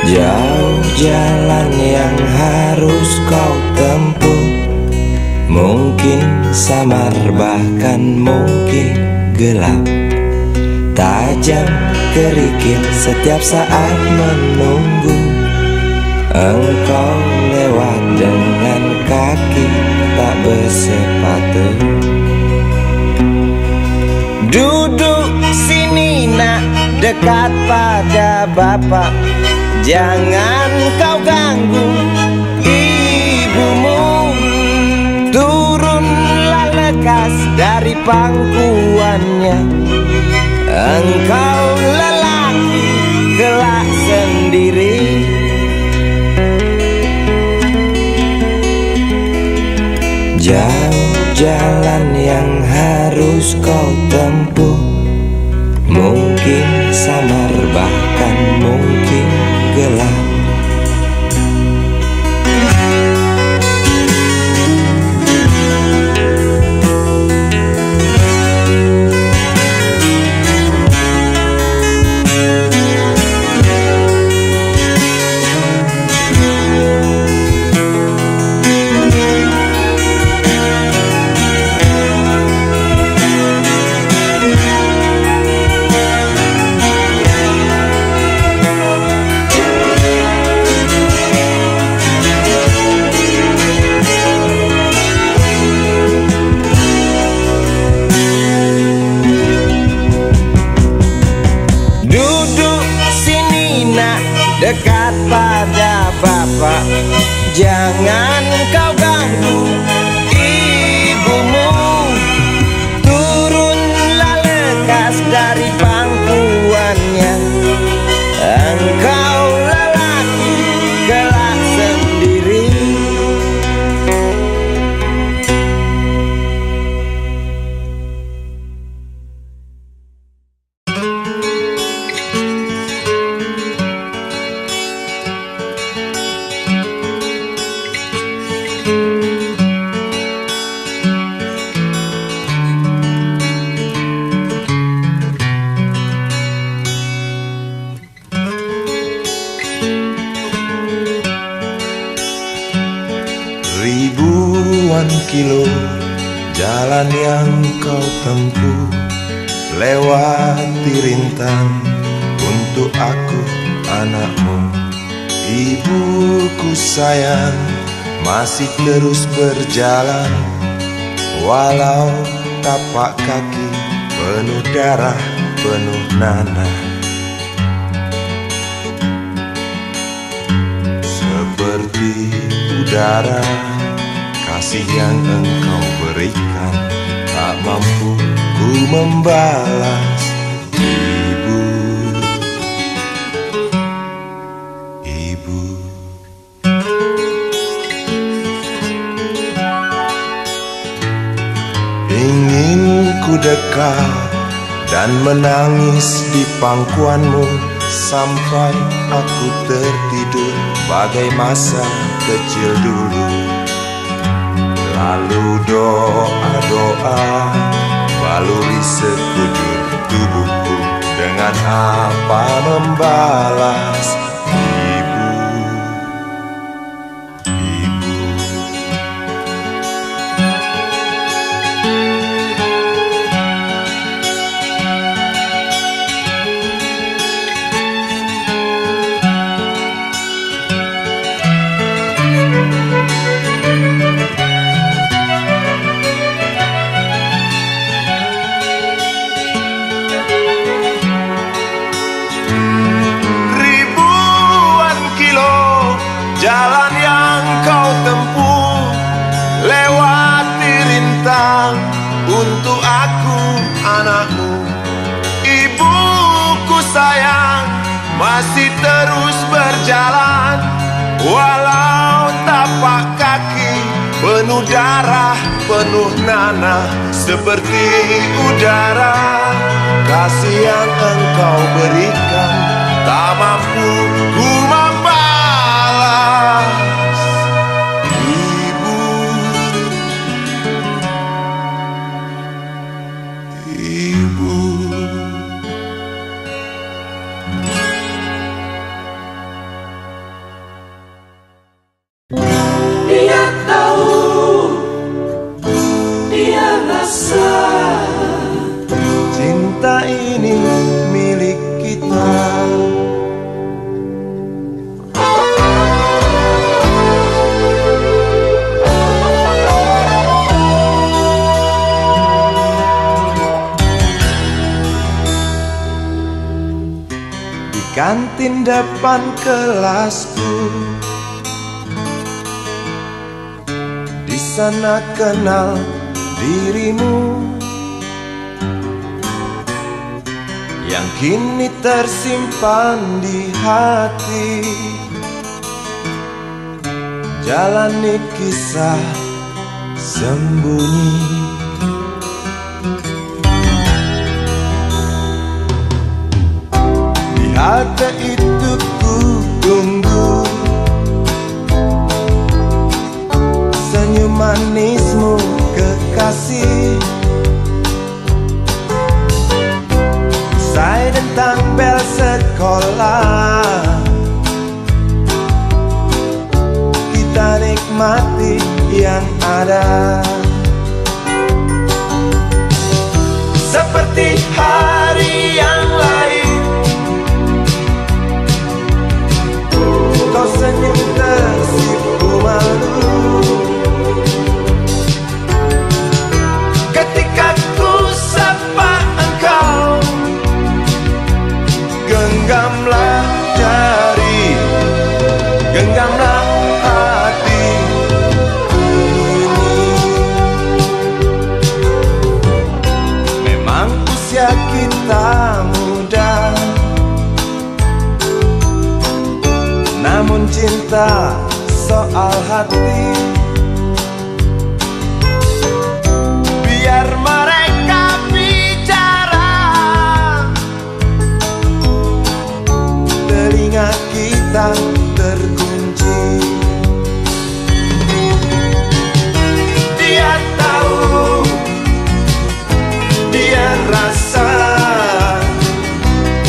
Jauh jalan yang harus kau tempuh, mungkin samar bahkan mungkin gelap, tajam kerikil setiap saat menunggu. Engkau lewat dengan kaki tak bersepatu. Duduk sini nak, dekat pada bapak, jangan kau ganggu ibumu. Turunlah lekas dari pangkuannya, engkau lelaki kelak sendiri. Jauh jalan yang harus kau tempuh, mungkin samar bahkan mungkin gelap. Dekat pada bapak, jangan kau ganggu ibumu. Turunlah lekas dari pangkuannya, engkau lelaki kelak sendiri. Ribuan kilo jalan yang kau tempuh, lewati rintang untuk aku anakmu. Ibuku sayang masih terus berjalan, walau tapak kaki penuh darah, penuh nanah. Seperti udara, kasih yang engkau berikan tak mampu ku membalas. Ibu, ibu. Ingin ku dekat dan menangis di pangkuanmu sampai aku tertidur bagai masa kecil dulu. Lalu doa-doa baluri sekujur tubuhku, dengan apa membalas. Ibu, ibu. Jalan yang kau tempuh, lewati rintang untuk aku anakmu. Ibuku sayang masih terus berjalan, walau tapak kaki penuh darah, penuh nanah. Seperti udara, kasih yang engkau berikan tak mampu ku membalas. kantin depan kelasku. Di sana kenal dirimu yang kini tersimpan di hati. Jalani kisah sembunyi. Di halte itu ku tunggu senyum manismu kekasih. Usai tentang bel sekolah, kita nikmati yang ada. Seperti hari yang lain, kau senyum tersipu malu ketika ku sapa engkau. Genggamlah jari, genggamlah hati ini. Memang usia kita muda, namun cinta soal hati. Biar mereka bicara, telinga kita terkunci. Dia tahu, dia rasa,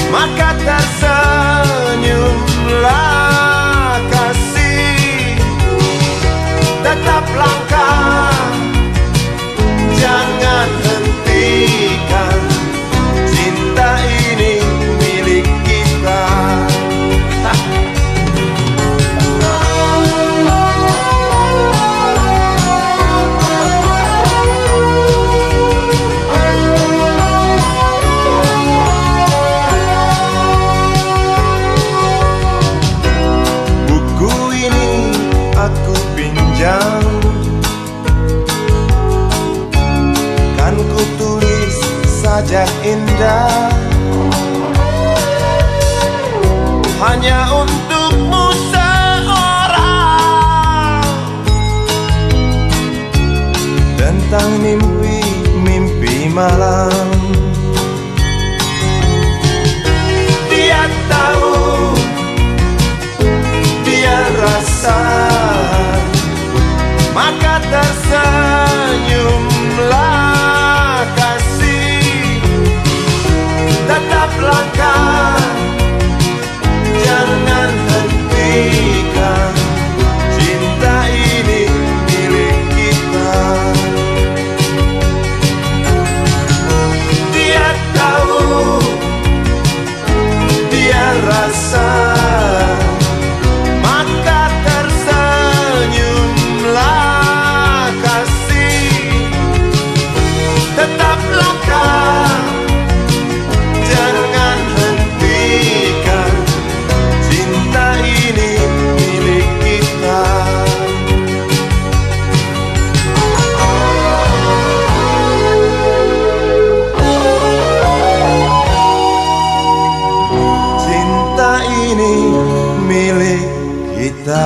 maka tersenyumlah kasih. Tetap langkah, jangan hentikan, cinta ini milik kita. Buku ini aku pinjam, kan ku tulis sajak indah hanya untukmu seorang, tentang mimpi-mimpi malam. Dia tahu, dia rasa, maka tersenyumlah kasih. Tetap langkah, jangan hentikan, cinta ini milik kita. Dia tahu, dia rasa, maka tersenyumlah kasih. Tetap langkah, jangan hentikan, cinta ini milik kita. Cinta ini milik kita.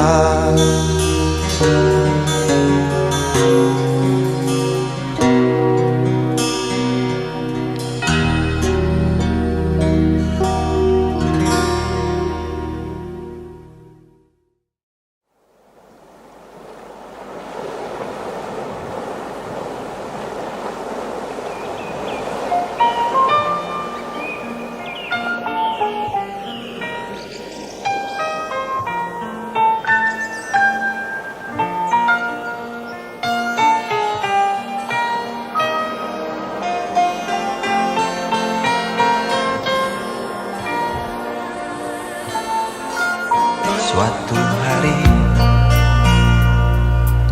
Suatu hari,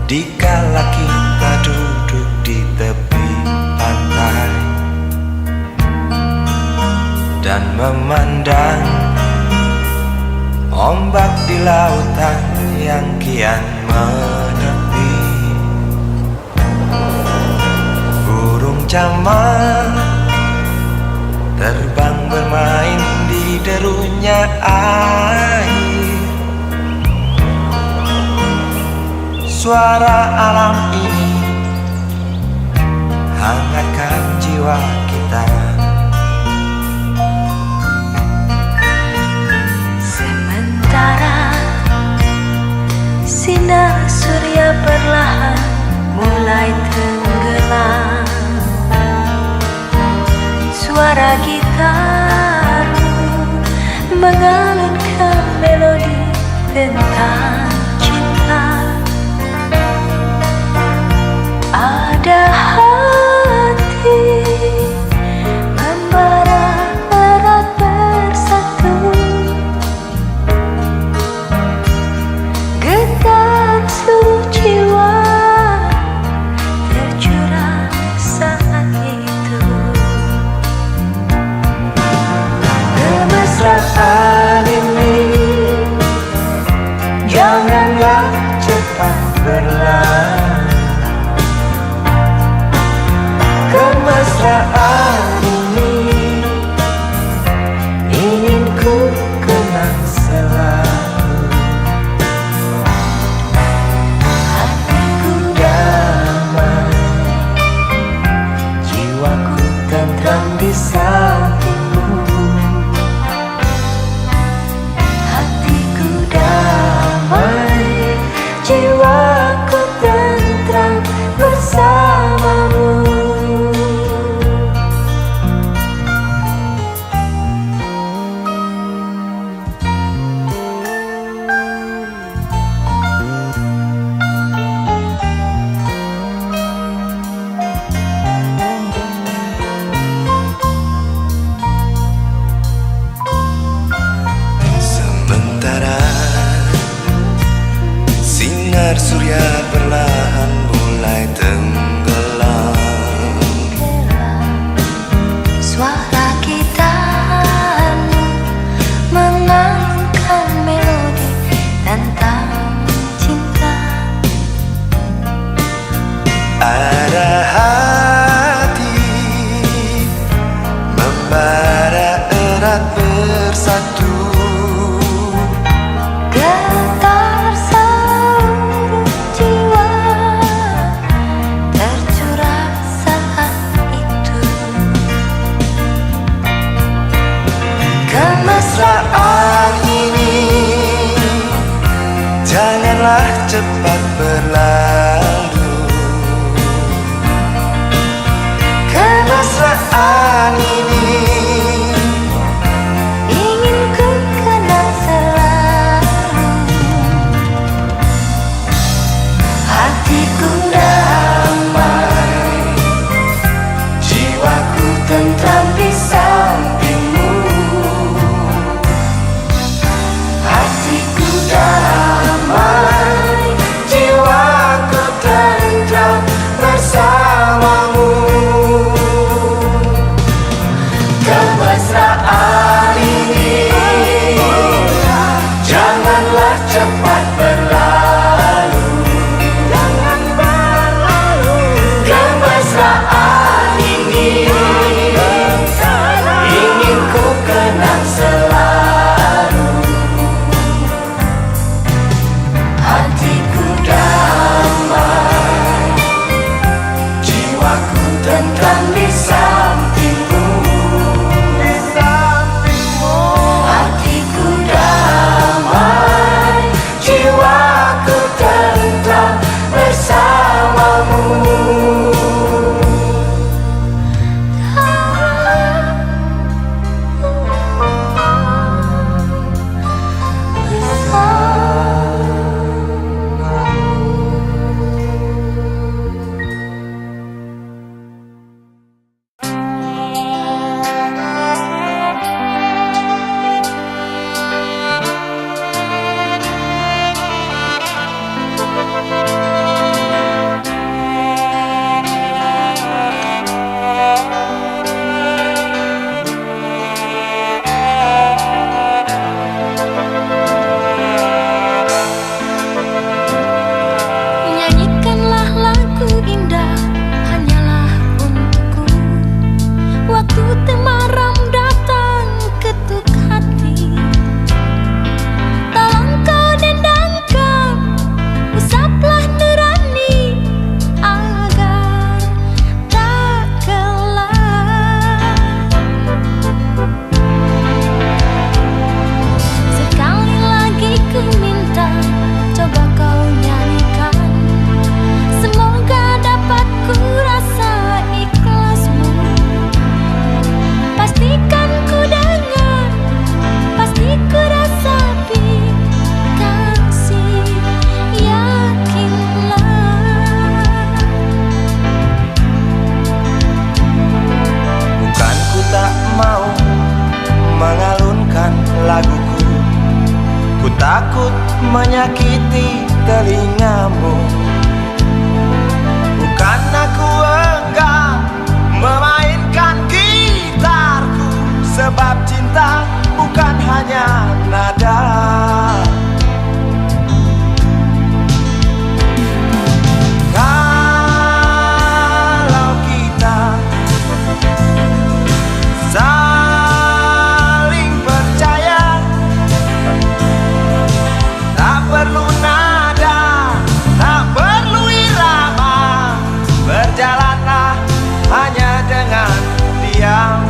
dikala kita duduk di tepi pantai dan memandang ombak di lautan yang kian menepi. Burung camar terbang bermain di derunya air. Suara alam ini hangatkan jiwa kita. Sementara sinar surya perlahan mulai tenggelam, suara gitar mengalunkan melodi tentang cinta. Ada hati membara erat bersatu, getar seluruh jiwa tercurah saat itu. Kemesraan ini janganlah cepat berlalu. Kemesraan ini ingin ku kenang selalu. Hatiku damai, jiwaku tentram di sampingmu. Hatiku damai, jiwaku tentram bersamamu. Sementara sinar surya perlahan mulai tenggelam, Suara gitarmu mengalunkan melodi tentang cinta. ada hati membara erat bersatu. Getar seluruh jiwa tercurah saat itu. Kemesraan ini janganlah cepat berlalu. Kemesraan ini Ingin ku kenang selalu. Hatiku damai, jiwaku tentram di sampingmu. hatiku damai, Jiwaku tentram bersamamu. Kemesraan ini janganlah cepat berlalu. Jangan berlalu. Kemesraan ini ingin ku kenang selalu. hatiku damai, Jiwaku tentram di sampingmu. Di sampingmu. hatiku damai, takut menyakiti telingamu. Bukan aku enggan memainkan gitarku, sebab cinta bukan hanya nada. Kalau kita saling percaya, tak perlu nada, tak perlu irama, berjalanlah hanya dengan diam.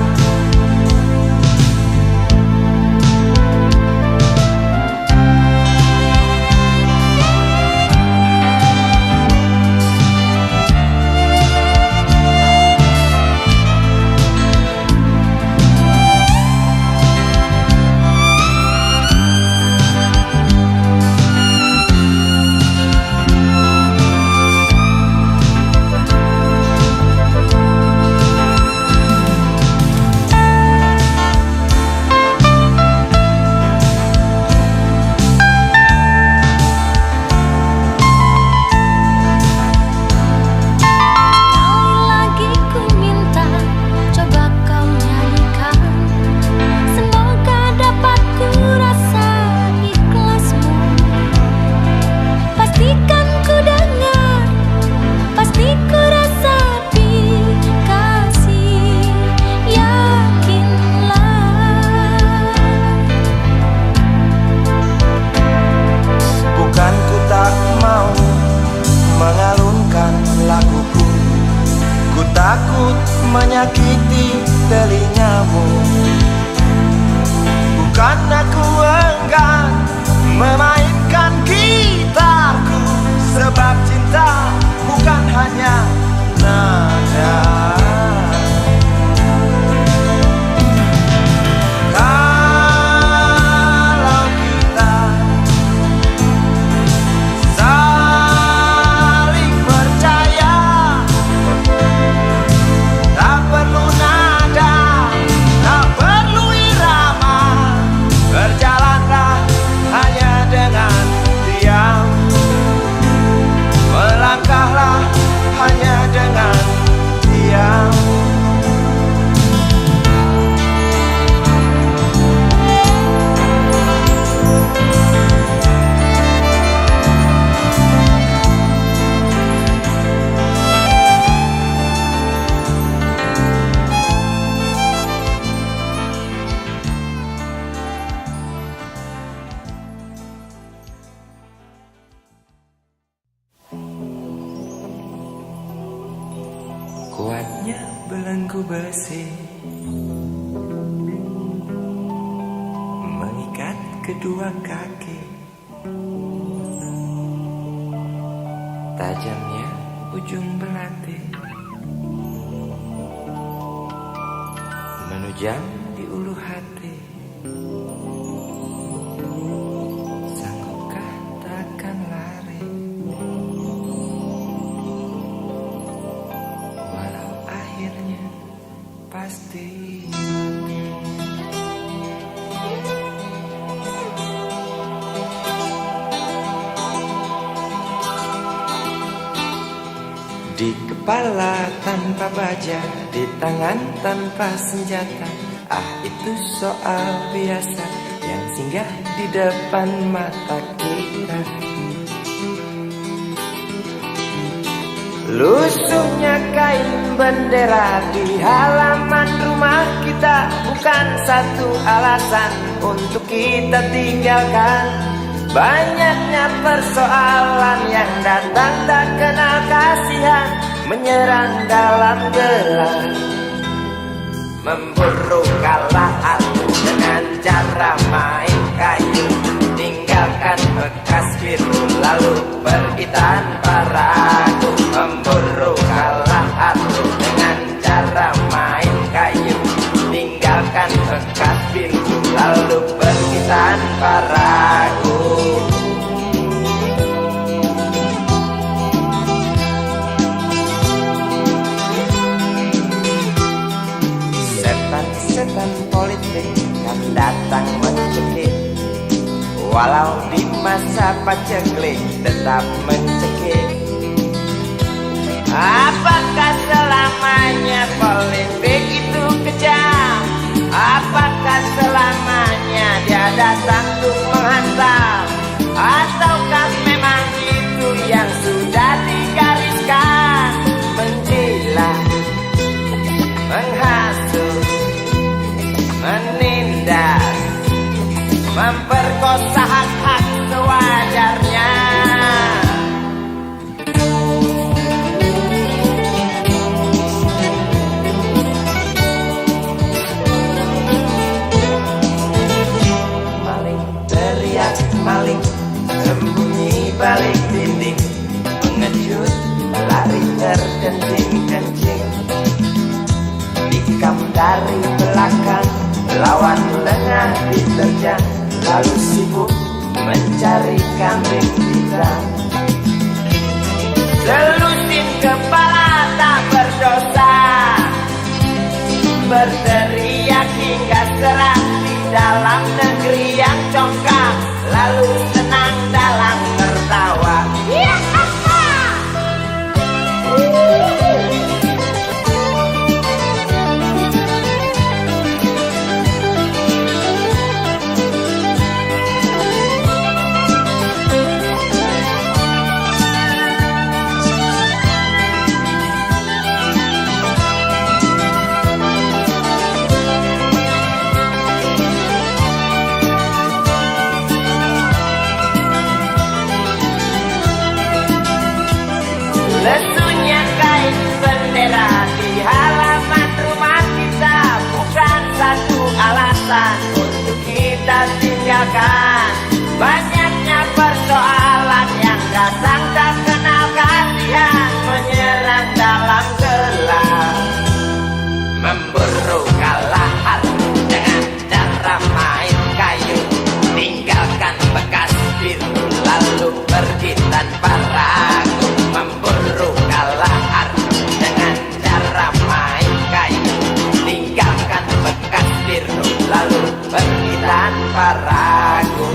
Takut menyakiti telingamu. Bukan aku enggan memainkan gitarku, sebab cinta bukan hanya nada. Kalau kita saling percaya, tak perlu nada, tak perlu irama, berjalanlah hanya dengan diam, melangkahlah hanya dengan diam. Kuatnya belenggu besi mengikat kedua kaki, tajamnya ujung belati menujam di ulu hati. Sanggupkah takkan lari, walau akhirnya pasti. Di kepala tanpa baja, di tangan tanpa senjata. Ah, itu soal biasa yang singgah di depan mata kita. Lusuhnya kain bendera di halaman rumah kita bukan satu alasan untuk kita tinggalkan. Banyaknya persoalan yang datang tak kenal kasihan, menyerang dalam gelap, memburu kalah aku dengan cara main kayu. Tinggalkan bekas biru lalu pergi tanpa ragu, memburu kalah aku dengan cara main kayu. Tinggalkan bekas biru lalu pergi tanpa ragu. Setan politik kan datang mencekik, walau masa paceklik tetap mencekik. Apakah selamanya politik itu kejam? Apakah selamanya dia datang untuk menghantam? Ataukah memang itu yang sudah digariskan? Menjilat, menghasut, menindas, memperkosa hak-hak sewajarnya. Maling teriak maling, sembunyi balik dinding, mengejut lari terkencing-kencing, tikam dari belakang, lawan lengah diterjang, lalu sibuk mencari kambing hitam. Selusin kepala tak berdosa, berteriak hingga serak di dalam negeri yang congkak, lalu senang dalam tertawa. Lesunya kain bendera di halaman rumah kita bukan satu alasan untuk kita tinggalkan. Banyaknya persoalan yang datang tak kenal kasihan, menyerang dalam gelap, memburu kalahar dengan cara main kayu, tinggalkan bekas biru lalu pergi tanpa ragu. Memburu kalahar dengan cara main kayu, tinggalkan bekas biru lalu pergi tanpa ragu.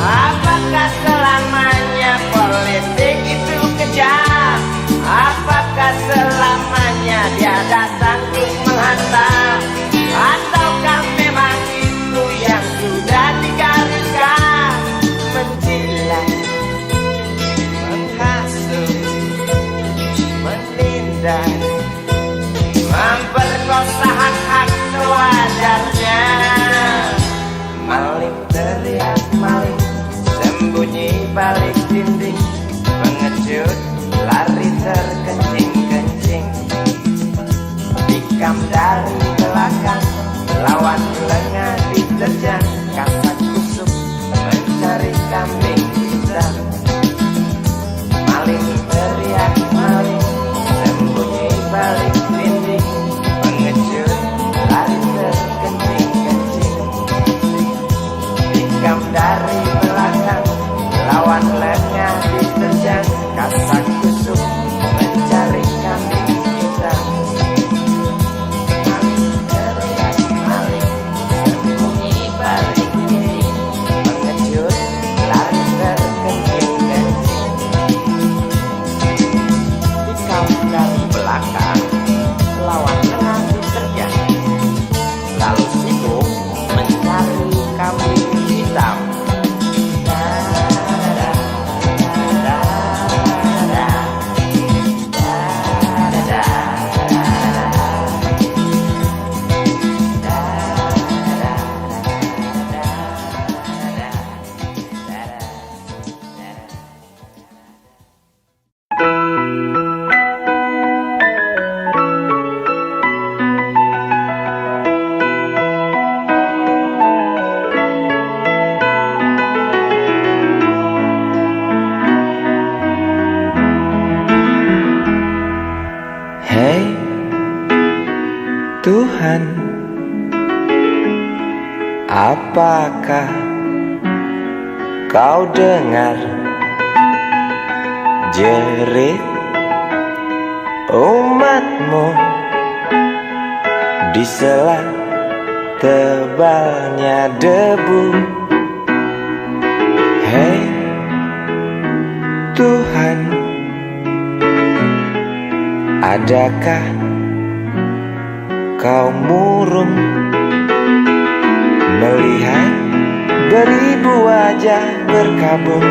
Apakah selamanya politik itu kejam? Apakah selamanya dia datang untuk menghantam? Ataukah memang itu yang sudah digariskan? Menjilat, menghasut, menindas, memperkosa hak-hak sewajarnya. Maling teriak maling, sembunyi balik dinding, mengejut lari terkencing-kencing, tikam dari belakang, lawan lengah diterjang, kasak kusuk mencari kambing hitam. Maling teriak maling, sembunyi balik dinding, mengejut lari terkencing-kencing, tikam dari belakang, lawan lengah diterjang, kasak kusuk mencari kambing hitam. Maling teriak maling, sembunyi balik dinding, mengejut lari terkencing-kencing, tikam dari belakang, lawan lengah diterjang, lalu sibuk mencari kambing hitam. Hei Tuhan, apakah kau dengar jerit umatmu di sela tebalnya debu. Hei Tuhan, adakah kau murung melihat beribu wajah berkabung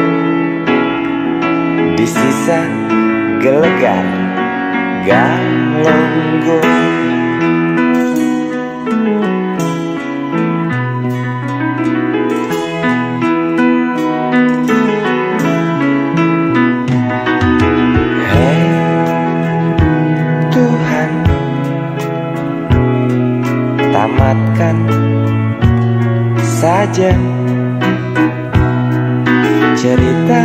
di sisa gelegar Galunggung? Hei Tuhan, tamatkan saja cerita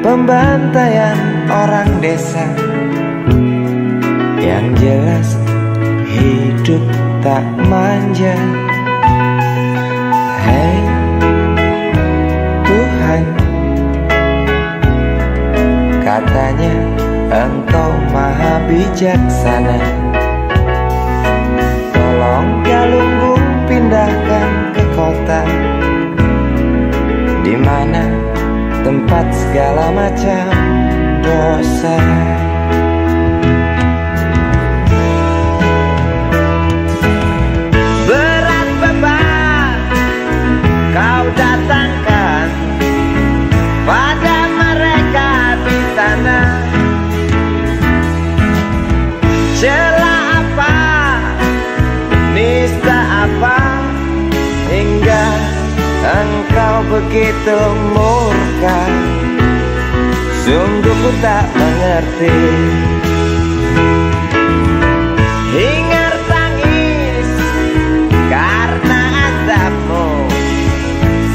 pembantaian orang desa. Yang jelas hidup tak manja. Hei Tuhan, katanya Engkau maha bijaksana. Tolong Galunggung pindahkan ke kota, di mana tempat segala macam dosa. Berat beban kau datangkan pada mereka di sana. Celah apa, nista apa, hingga Engkau begitu murka. Sungguh ku tak mengerti. Hingar tangis karena azabmu,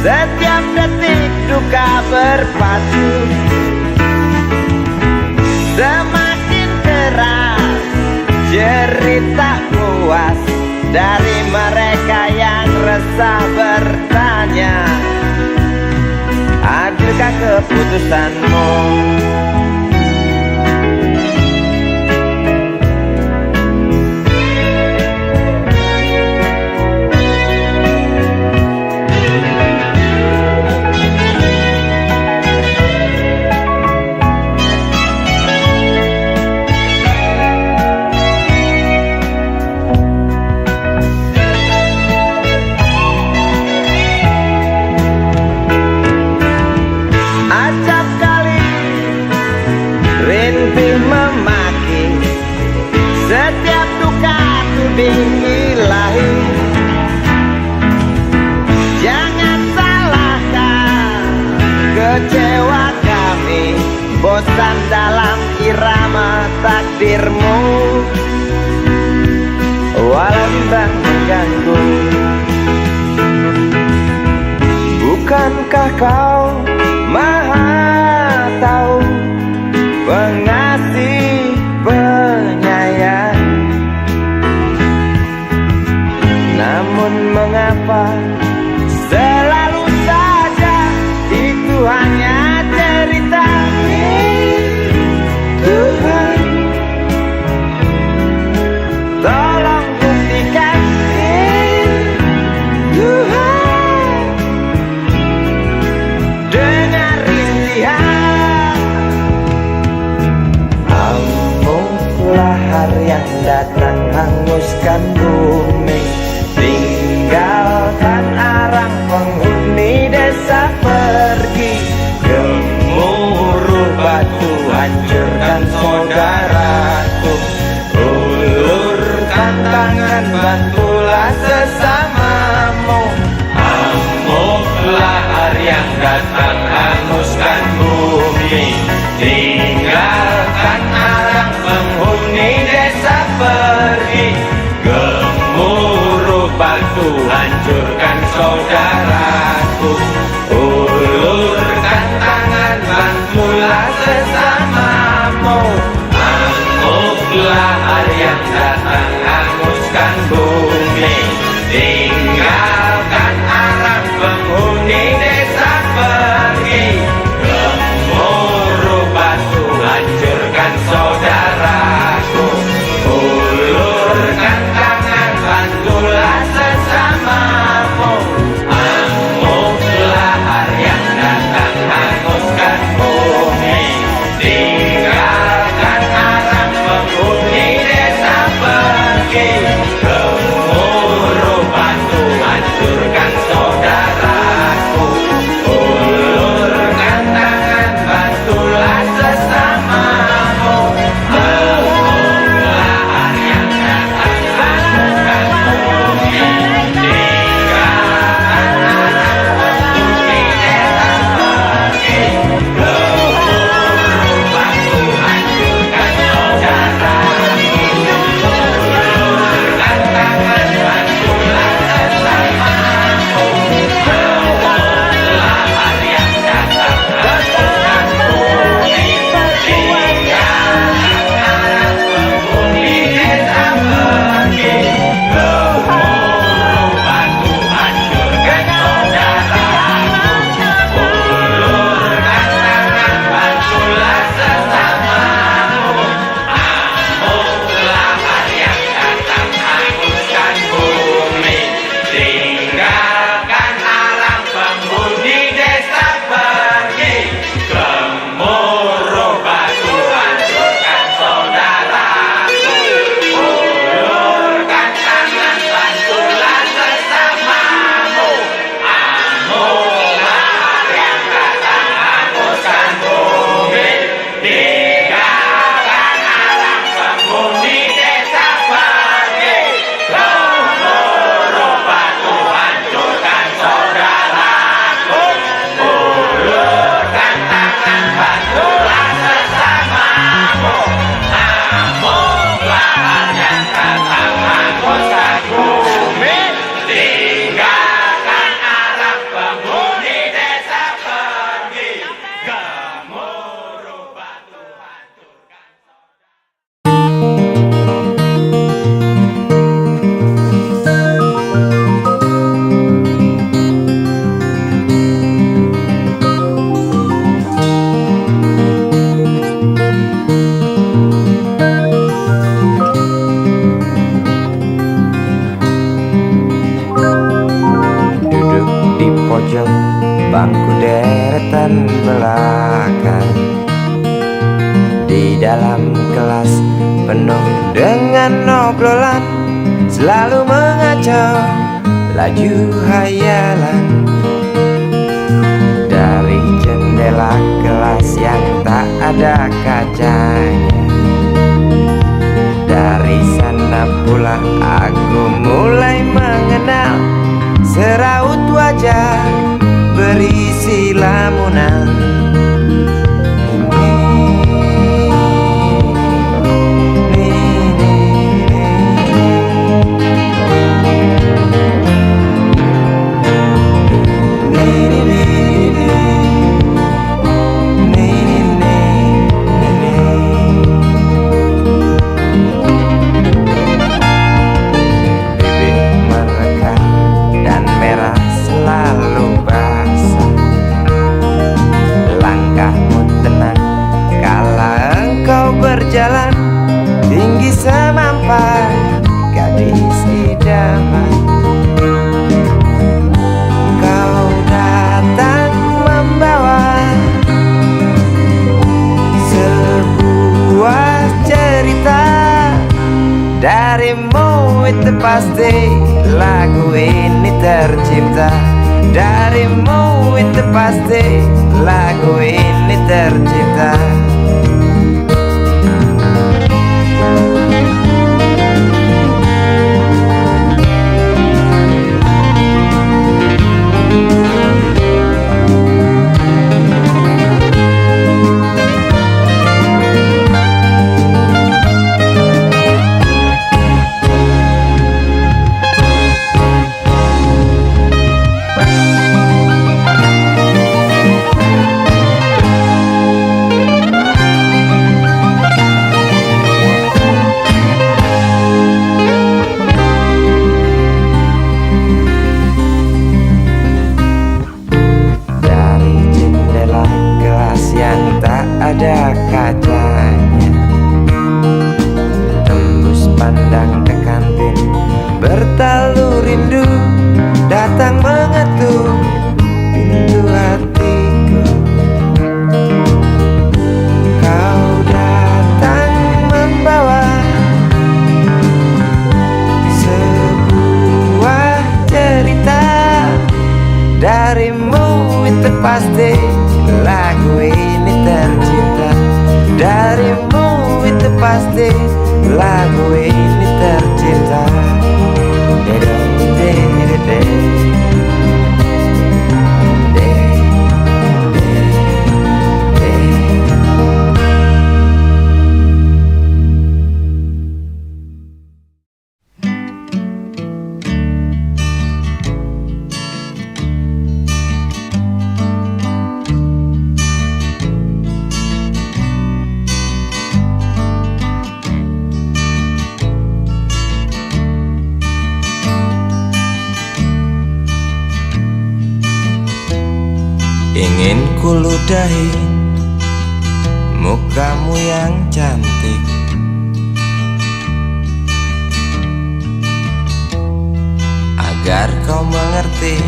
setiap detik duka berpatu. Semakin keras cerita puas dari mereka yang resah bertanya, adilkah keputusanmu? Acap kali rintih memaki, setiap duka tuding ilahi. Jangan salahkan kecewa kami, bosan dalam irama takdirmu. Walau bimbang mengganggu, bukankah kau Maha tahu, pengasih penyayang? Namun mengapa selalu saja itu hanya cerita? Tuhan, tolong buktikan. Tuhan, dengar rintihan. Lahar yang datang hanguskan bumi, tinggalkan arang penghuni desa pergi. Gemuruh batu hancurkan saudaraku, ulurkan tangan bantulah sesamamu. Amuk lahar yang datang hanguskan bumi, tinggalkan arang penghuni desa pergi. Gemuruh batu hancurkan saudaraku, ulurkan tangan bantulah sesamamu. Amuk lahar yang datang hanguskan bumi, tinggalkan arang penghuni desa pergi. Gemuruh batu hancurkan saudaraku, ulurkan tangan bantulah sesama. pojok bangku deretan belakang. Di dalam kelas penuh dengan obrolan, selalu mengacau laju hayalan. Dari jendela kelas yang tak ada kacanya, dari sana pula aku mulai mengenal seraut wajah berisi lamunan. Berjalan tinggi semampai gadis idaman, kau datang membawa sebuah cerita. Darimu itu pasti lagu ini tercipta. Darimu itu pasti lagu ini tercipta. Ada kacanya, tembus pandang ke kantin, bertalu rindu datang mengetuk pintu hatiku. Kau datang membawa sebuah cerita. Darimu itu pasti lagu ini tercipta. Darimu itu pasti lagu ini tercipta. Ingin kuludahi mukamu yang cantik, agar kau mengerti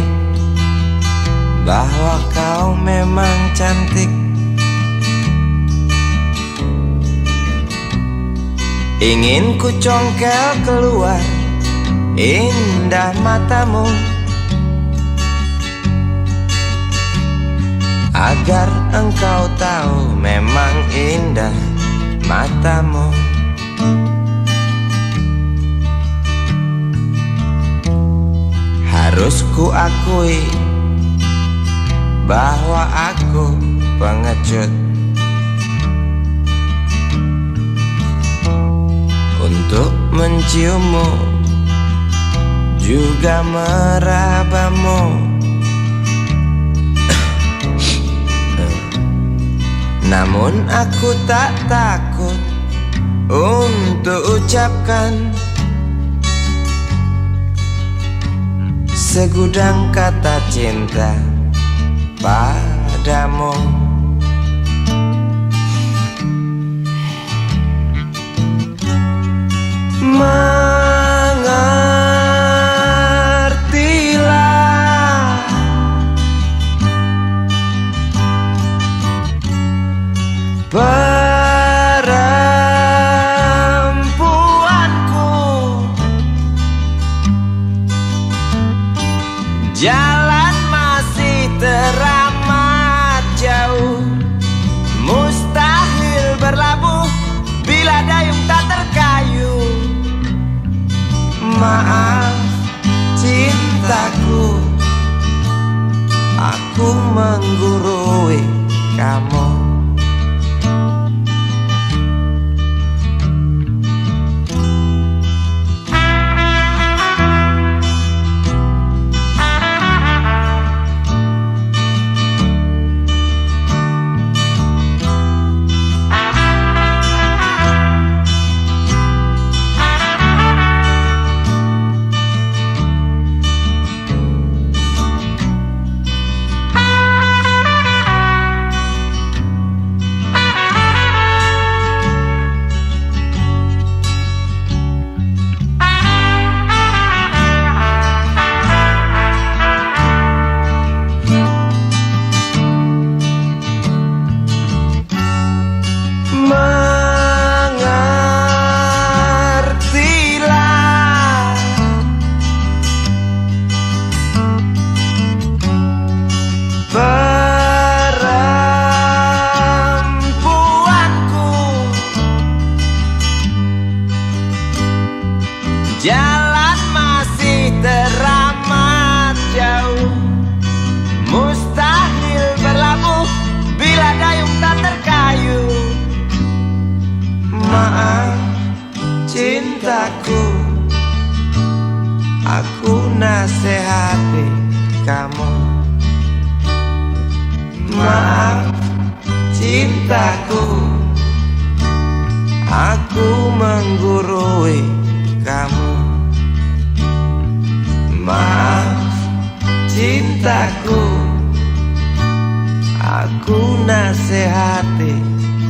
bahwa kau memang cantik. Ingin ku congkel keluar indah matamu, agar engkau tahu memang indah matamu. Harus ku akui bahwa aku pengecut untuk menciummu, juga merabamu. Namun aku tak takut untuk ucapkan segudang kata cinta padamu. Mengertilah Maaf cintaku, aku menggurui kamu. Jalan masih teramat jauh, mustahil berlabuh bila dayung tak terkayuh. Maaf cintaku, aku nasihati kamu. Maaf cintaku, aku menggurui kamu. Maaf cintaku, aku nasihati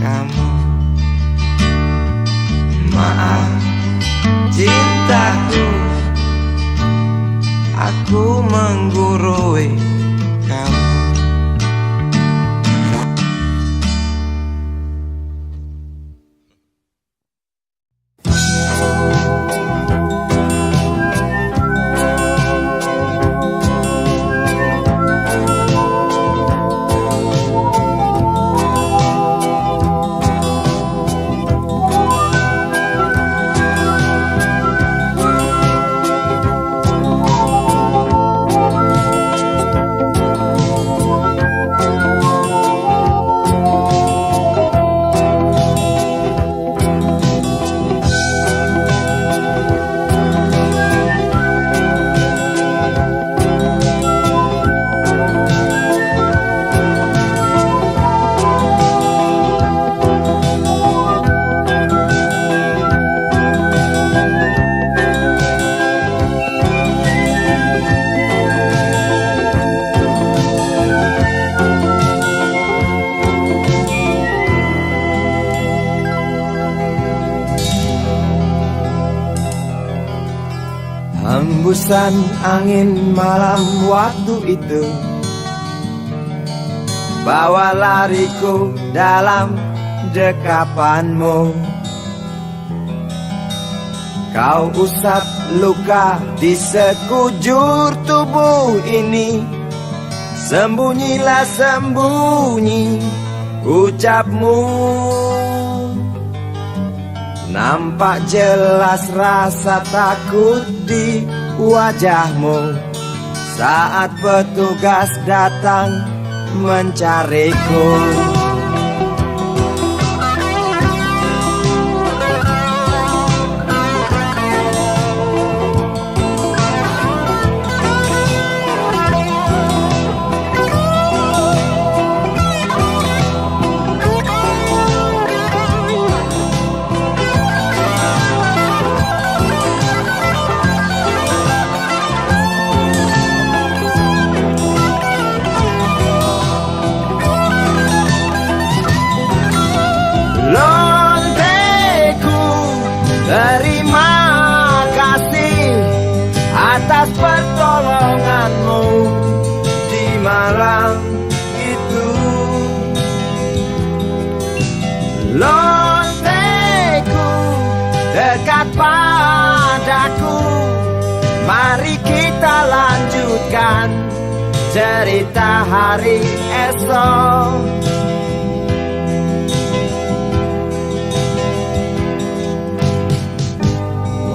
kamu. Maaf cintaku, aku menggurui kamu. Hembusan angin malam waktu itu bawa lariku dalam dekapanmu. Kau usap luka di sekujur tubuh ini. Sembunyilah sembunyi ucapmu. Nampak jelas rasa takut di wajahmu saat petugas datang mencariku. Terima kasih atas pertolonganmu di malam itu. Lonteku dekat padaku. Mari kita lanjutkan cerita hari esok.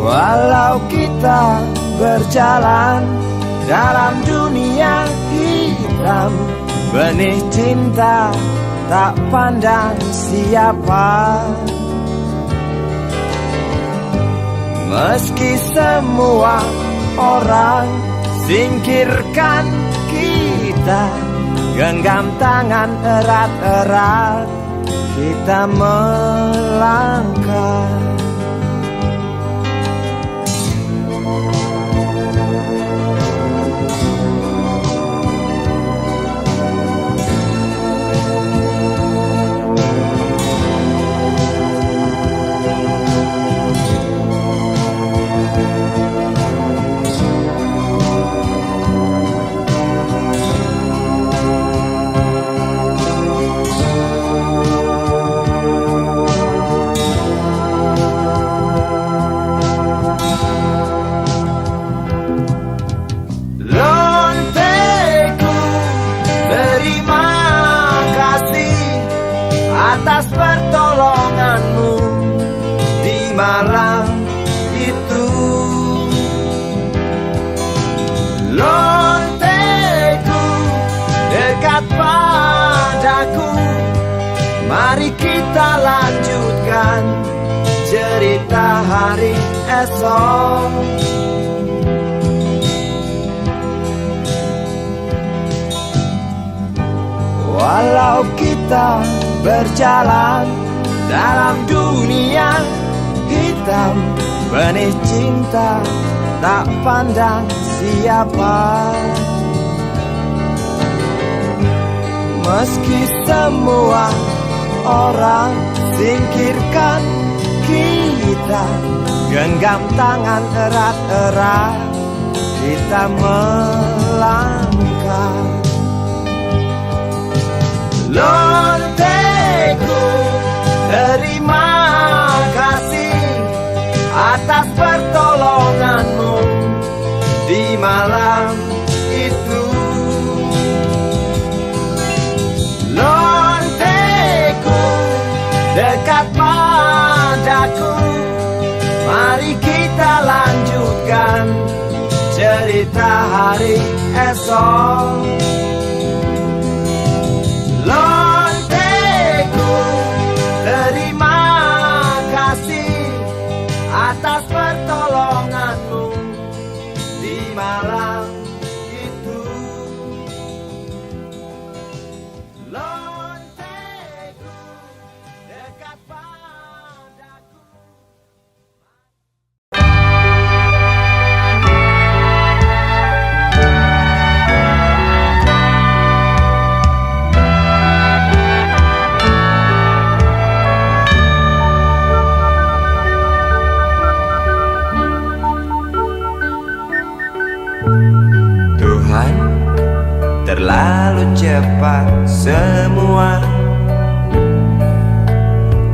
Walau kita berjalan dalam dunia hitam, benih cinta tak pandang siapa. Meski semua orang singkirkan kita, genggam tangan erat-erat kita melangkah. Atas pertolonganmu di malam itu. Lonteku dekat padaku, mari kita lanjutkan cerita hari esok. Walau kita berjalan dalam dunia hitam, benih cinta tak pandang siapa. Meski semua orang singkirkan kita, genggam tangan erat-erat kita melangkah. Lonteku, terima kasih atas pertolonganmu di malam itu. Lonteku, dekat padaku, mari kita lanjutkan cerita hari esok. Lonteku, terima kasih atas pertolonganmu di malam itu. Lonteku, dekat padaku. Tuhan, terlalu cepat semua.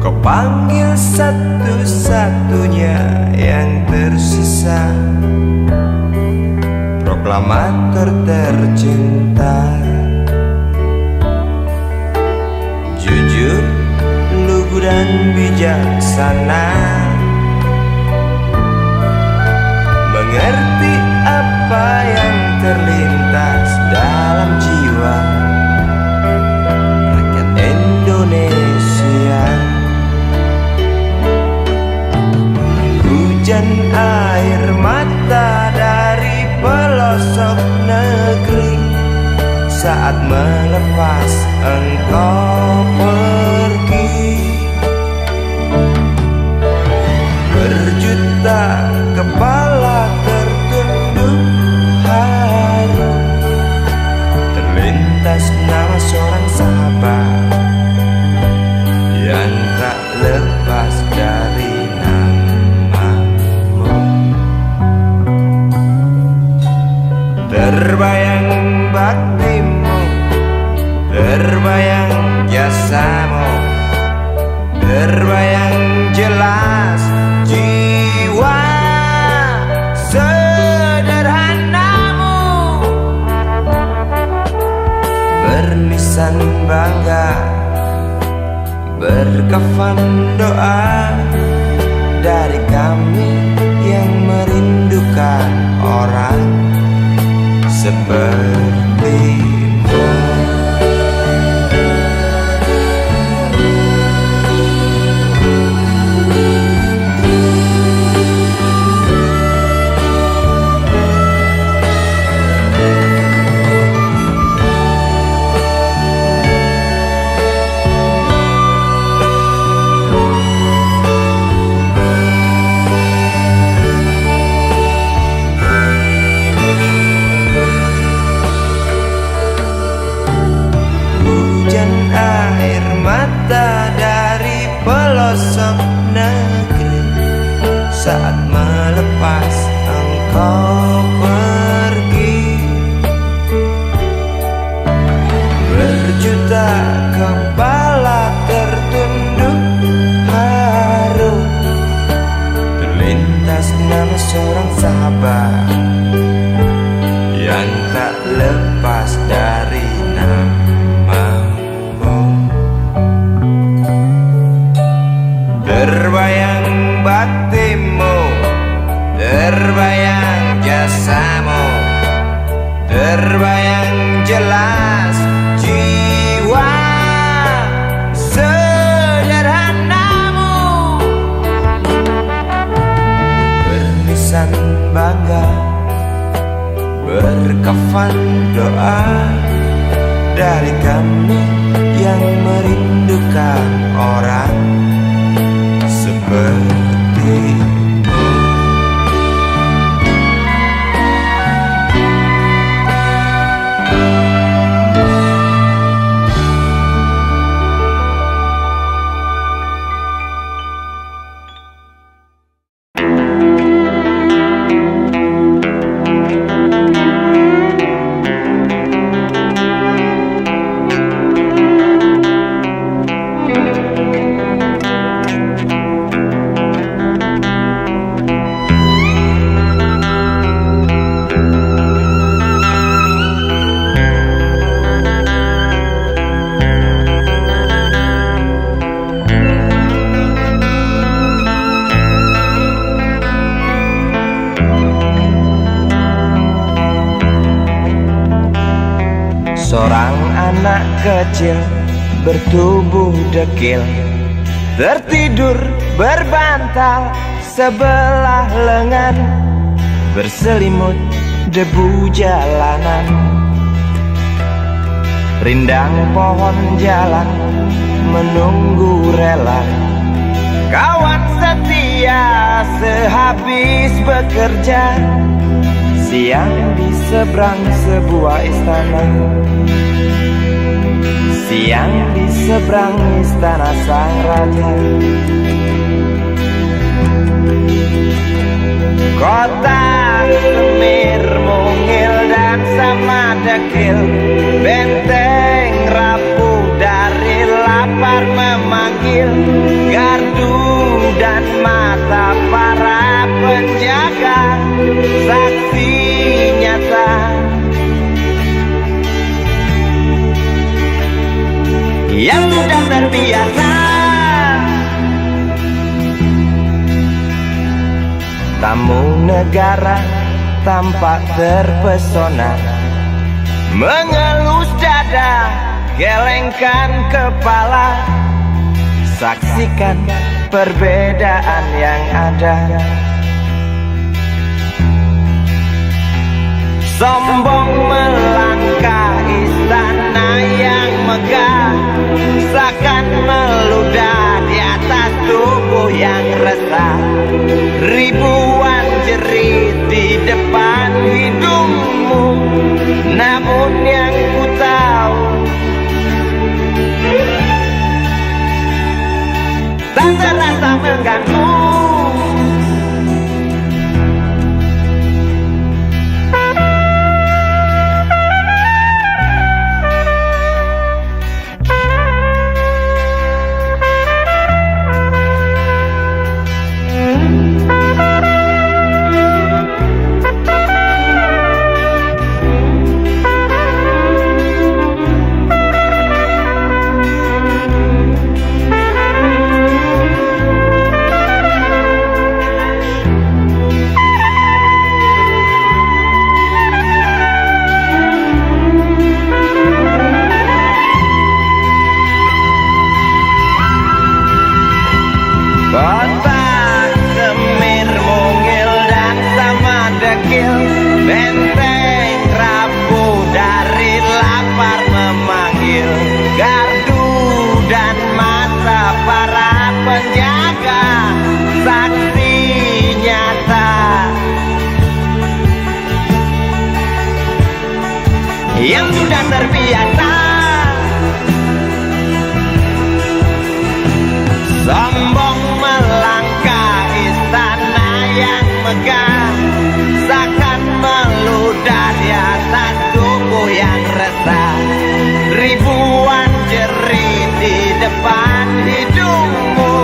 Kau panggil satu-satunya yang tersisa, proklamator tercinta. Jujur, lugu dan bijaksana, mengerti apa yang terlintas dalam jiwa rakyat Indonesia. Hujan air mata dari pelosok negeri saat melepas engkau pergi. Berjuta kepala tertunduk haru, terlintas nama seorang sahabat yang tak lepas dari namamu. Terbayang baktimu, terbayang jasamu, terbayang jelas jiwa sederhanamu, bernisan bangga, berkafan doa dari kami yang merindukan orang sepertimu. Dari pelosok negeri saat melepas engkau pergi, berjuta kepala tertunduk haru, terlintas nama seorang sahabat yang tak lepas dari namamu. Terbayang baktimu, terbayang jasamu, terbayang jelas jiwa sederhanamu, berlisan bangga, berkafan doa dari kami yang merindukan orang sepertimu. Seorang anak kecil bertubuh dekil, tertidur berbantal sebelah lengan, berselimut debu jalanan. Rindang pohon jalan menunggu rela, kawan setia sehabis bekerja. Siang di seberang sebuah istana, siang di seberang istana sang raja. Kota semir mungil dan sama dekil, benteng rapuh dari lapar memanggil, gardu dan mata para penjaga saksi nyata. Yang sudah terbiasa tamu negara tampak terpesona, mengelus dada, gelengkan kepala, saksikan perbedaan yang ada. Sombong melangkah istana yang megah, seakan meludah di atas tubuh yang resah. Ribuan jerit di depan hidungmu, namun yang ku tahu tak terasa mengganggu. adil, gardu dan mata para penjaga, saksi nyata yang sudah terbiasa sombong melangkah istana yang megah, seakan meludah di atas tubuh yang resah. Ribuan jerit di depan hidungmu,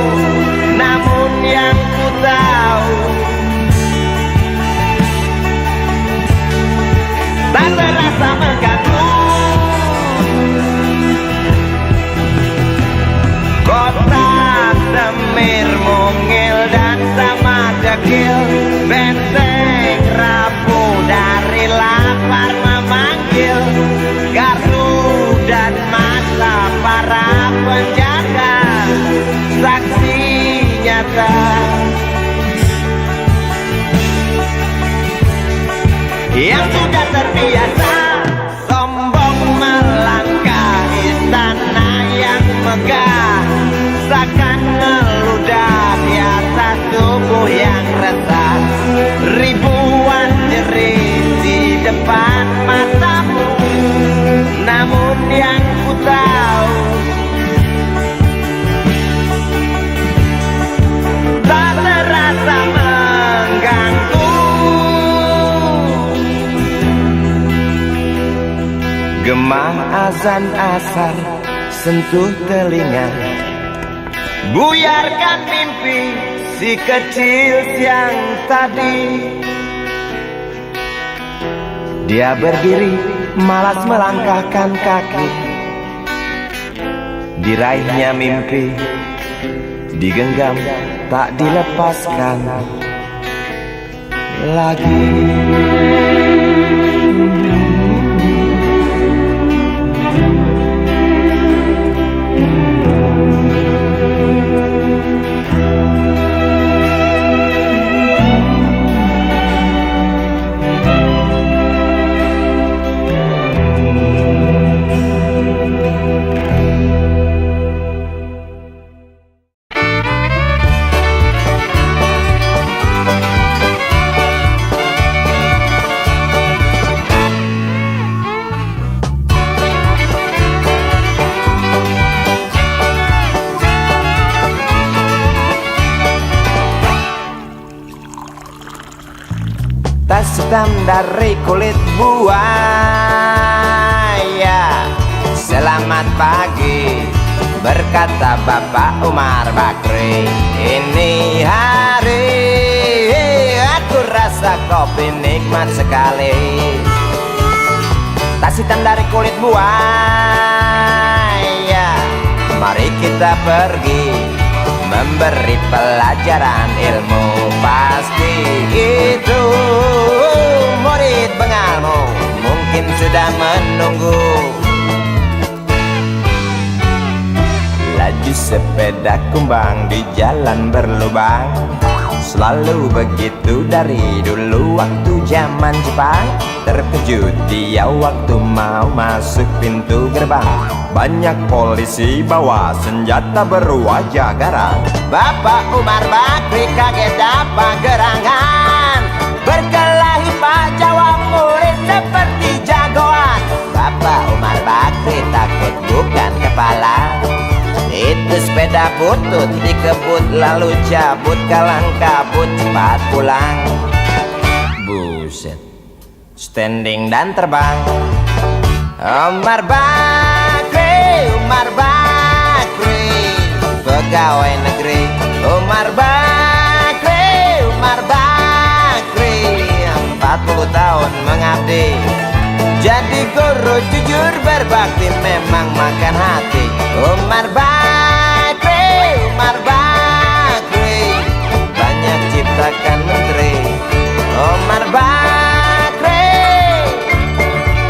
namun yang ku tahu tak terasa mengganggu. Kota Semir mungil dan sama dekil, benteng rapuh dari lapar memanggil, gardu dan mata para penjaga, saksi nyata yang sudah terbiasa sombong melangkah istana yang megah, seakan meludah di atas tubuh yang resah. Ribuan jerit di depan matamu, namun yang ku tahu tak terasa mengganggu. Gema azan asar sentuh telinga, buyarkan mimpi si kecil siang tadi. Dia berdiri malas melangkahkan kaki, diraihnya mimpi digenggam tak dilepaskan lagi. Tas hitam dari kulit buaya, selamat pagi, berkata Bapak Umar Bakri. Ini hari aku rasa kopi nikmat sekali. Tas hitam dari kulit buaya, mari kita pergi memberi pelajaran ilmu. Pasti itu murid bengalmu mungkin sudah menunggu. Laju sepeda kumbang di jalan berlubang, selalu begitu dari dulu waktu zaman Jepang. Terkejut dia waktu mau masuk pintu gerbang, banyak polisi bawa senjata berwajah garang. Bapak Umar Bakri kaget dapat gerangan, berkelahi Pak jawab murid seperti jagoan. Bapak Umar Bakri takut bukan kepala, itu sepeda butut dikebut lalu cabut, kalang kabut cepat pulang. Buset, standing dan terbang. Umar Bakri, Umar Bakri, pegawai negeri. Umar Bakri, Umar Bakri, 40 tahun mengabdi, jadi guru jujur berbakti memang makan hati. Umar Bakri, Umar Bakri, banyak ciptakan menteri. Umar Bakri,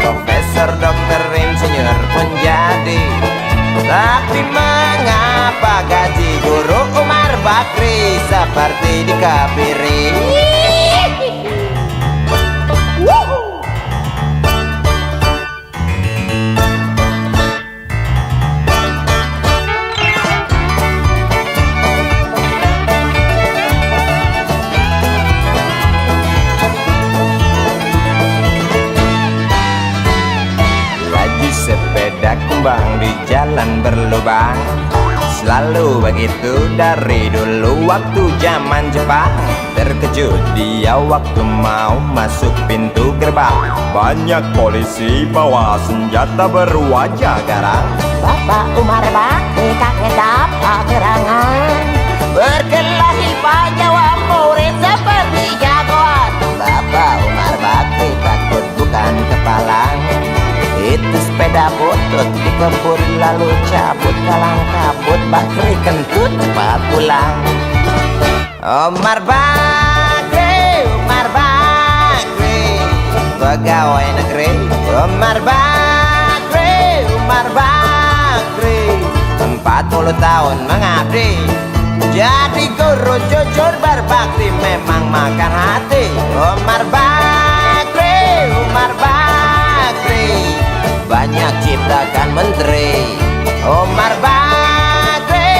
profesor, dokter, insinyur pun jadi. Tapi mengapa gaji guru Umar Bakri seperti dikebiri? sepeda kumbang di jalan berlubang. Selalu begitu dari dulu waktu zaman Jepang. Terkejut dia waktu mau masuk pintu gerbang. Banyak polisi bawa senjata berwajah garang. Bapak Umar Bakri kakek dapat terangan, berkelahi jawab murid seperti jagoan. Bapak Umar Bakri takut bukan kepalang. Itu sepeda butut dikebut lalu cabut kalang kabut. Bakri kentut cepat pulang. Umar Bakri, Umar Bakri, pegawai negeri. Umar Bakri, Umar Bakri, 40 tahun mengabdi. Jadi guru jujur berbakti memang makan hati. Umar Bakri, Umar Bakri, banyak ciptakan menteri. Umar Bakri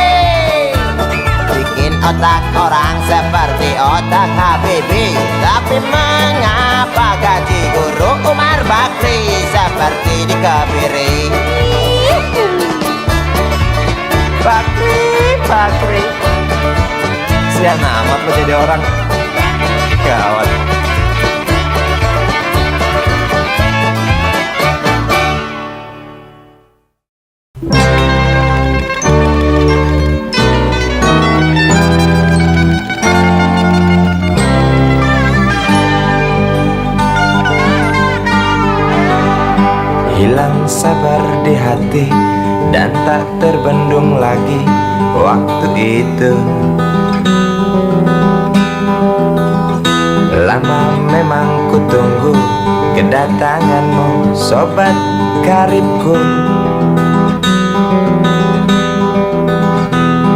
bikin otak orang seperti otak Habibie. Tapi mengapa gaji guru Umar Bakri seperti dikebiri? Bakri, Bakri, sian amat lo jadi orang. Gawat. Hilang sabar di hati dan tak terbendung lagi waktu itu. Lama memang ku tunggu kedatanganmu, sobat karibku.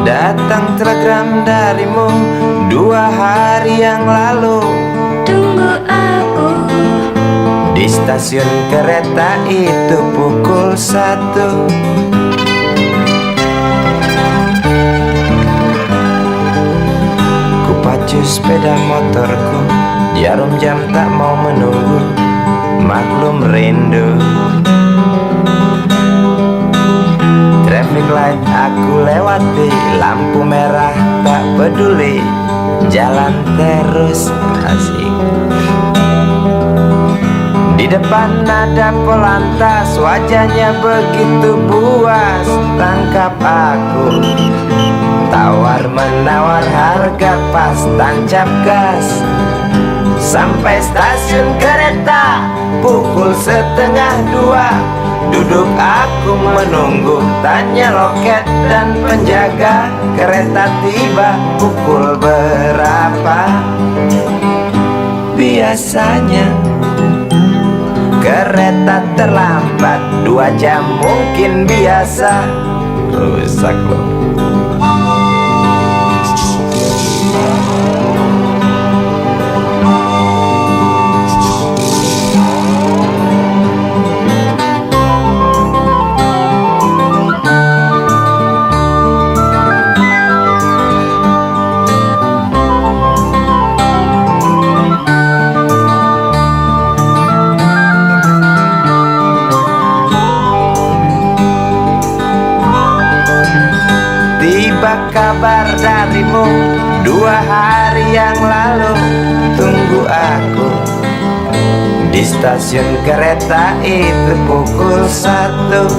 Datang telegram darimu 2 hari yang lalu. Tunggu aku Di stasiun kereta itu pukul 1. Ku pacu sepeda motorku, jarum jam tak mau menunggu, maklum rindu. Traffic light aku lewati, lampu merah tak peduli, jalan terus asik. Di depan ada polantas, wajahnya begitu buas, tangkap aku. Tawar menawar harga pas, tancap gas. Sampai stasiun kereta pukul 1:30. Duduk aku menunggu, tanya loket dan penjaga, kereta tiba pukul berapa? Biasanya kereta terlambat 2 jam mungkin biasa. Rusak loh. Kabar darimu 2 hari yang lalu. Tunggu aku di stasiun kereta itu pukul 1.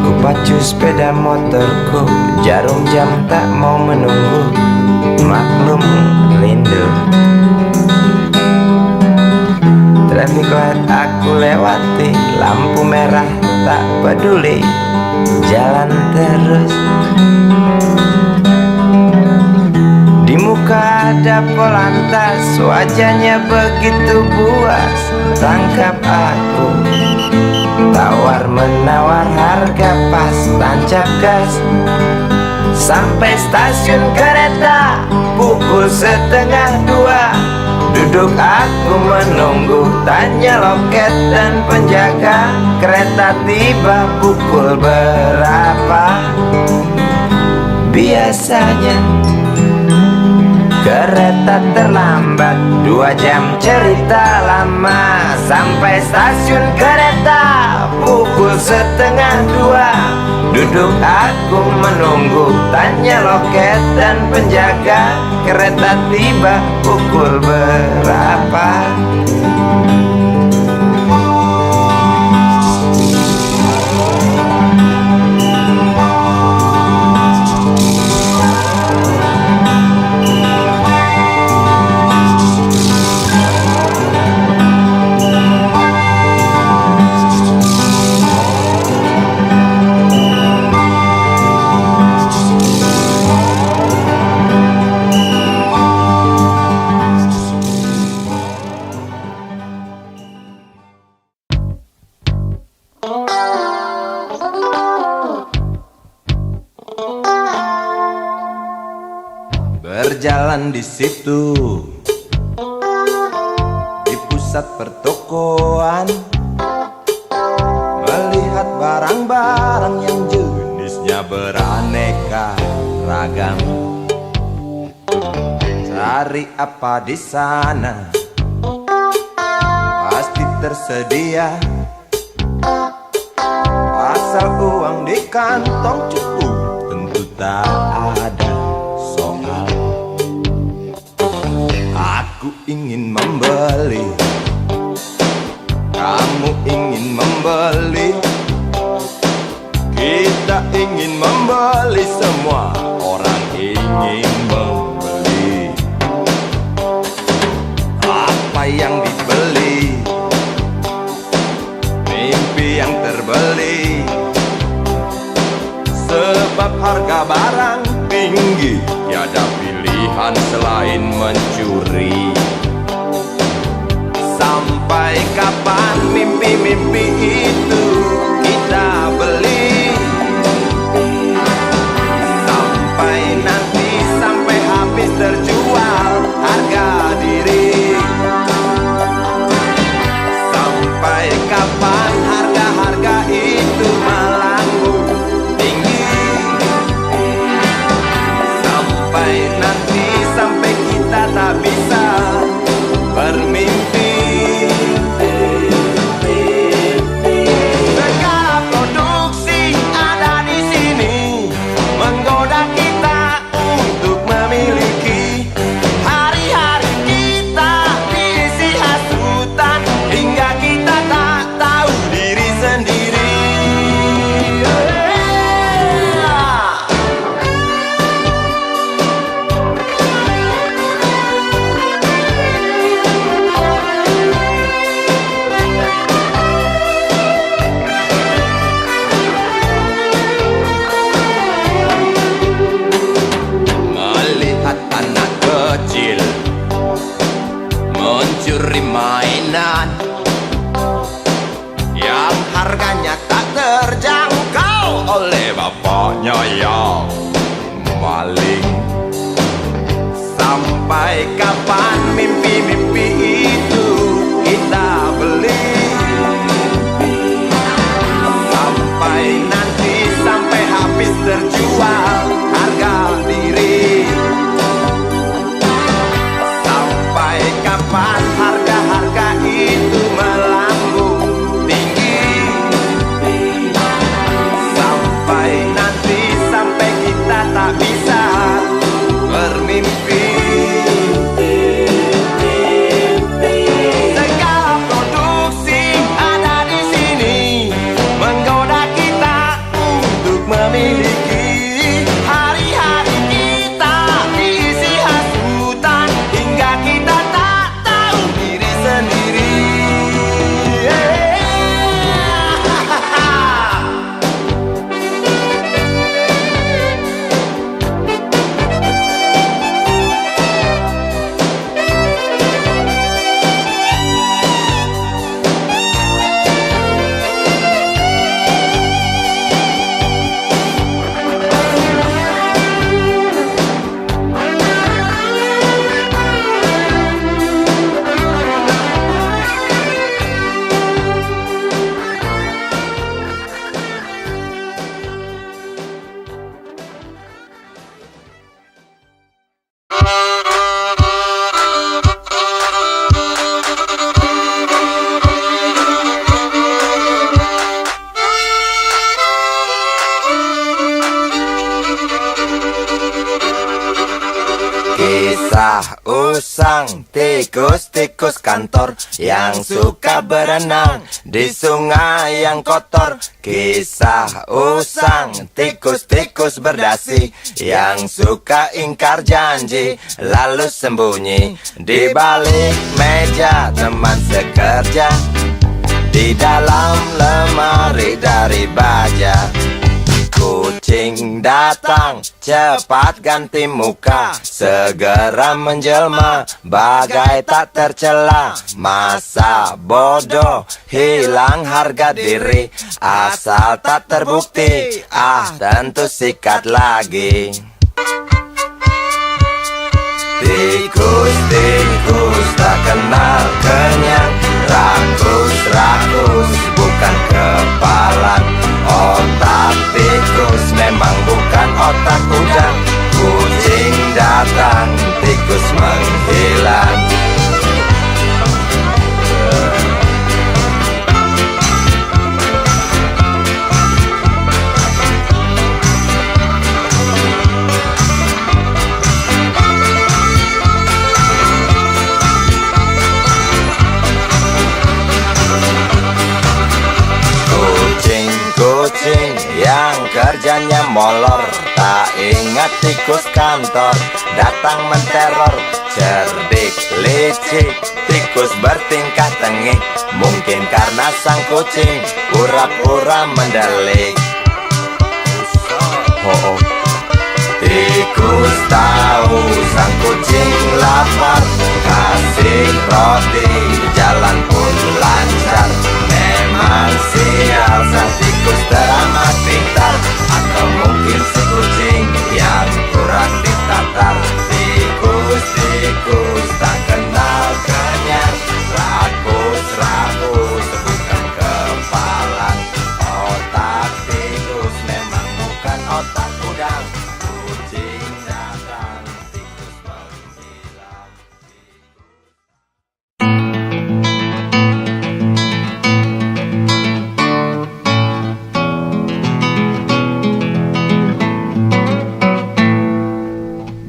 Ku pacu sepeda motorku, jarum jam tak mau menunggu, maklum rindu. Traffic light aku lewati, lampu merah tak peduli, jalan terus. Di muka ada polantas, wajahnya begitu buas, tangkap aku. Tawar menawar harga pas, tancap gas. Sampai stasiun kereta pukul 1:30. Duduk aku menunggu, tanya loket dan penjaga, kereta tiba pukul berapa? Biasanya Kereta terlambat 2 jam cerita lama. Sampai stasiun kereta pukul 1:30. Duduk aku menunggu, tanya loket dan penjaga, kereta tiba pukul berapa? Berjalan di situ, di pusat pertokoan, melihat barang-barang yang jenisnya beraneka ragam. Cari apa di sana, pasti tersedia, asal uang di kantong cukup, tentu tak ada soal. Aku ingin membeli, kamu ingin membeli, kita ingin membeli, semua orang ingin membeli. Apa yang dibeli? Mimpi yang terbeli. Sebab harga barang tinggi, tiada pilihan selain mencuri. Sampai kapan mimpi-mimpi itu kita beli? Sampai nanti, sampai habis terjual harga diri. Sampai kapan harga-harga itu melambung tinggi? Sampai nanti, sampai kita tak bisa bermimpi. Segala produksi ada di sini, menggoda kita untuk memiliki. Hari-hari kita diisi hasutan, hingga kita tak tahu diri sendiri. Melihat anak kecil mencuri mainan yang harganya tak terjangkau oleh bapaknya yang maling. Sampai kapan mimpi-mimpi itu kita beli? Sampai nanti, sampai habis terjual harga diri. Sampai kapan harga-harga itu melambung tinggi? Sampai nanti, sampai kita tak bisa bermimpi. usang, tikus-tikus kantor yang suka berenang di sungai yang kotor. Kisah usang, tikus-tikus berdasi yang suka ingkar janji lalu sembunyi di balik meja teman sekerja, di dalam lemari dari baja. Kucing datang, cepat ganti muka, segera menjelma, bagai tak tercela. Masa bodoh, hilang harga diri, asal tak terbukti, tentu sikat lagi. Tikus-tikus tak kenal kenyang, rakus-rakus bukan kepalang. Otak tikus memang bukan otak udang. Kucing datang, tikus menghilang. Kucing yang kerjanya molor, tak ingat tikus kantor, datang menteror. Cerdik, licik, tikus bertingkah tengik, mungkin karena sang kucing pura-pura mendelik. Tikus tahu sang kucing lapar, kasih roti, jalan pun lancar. Memang sial sang tikus teramat pintar, atau mungkin si kucing yang kurang ditatar. Tikus-tikus tak kenal kenyang, rakus-rakus bukan kepalang. Otak tikus memang bukan otak udang. Kucing datang, tikus menghilang.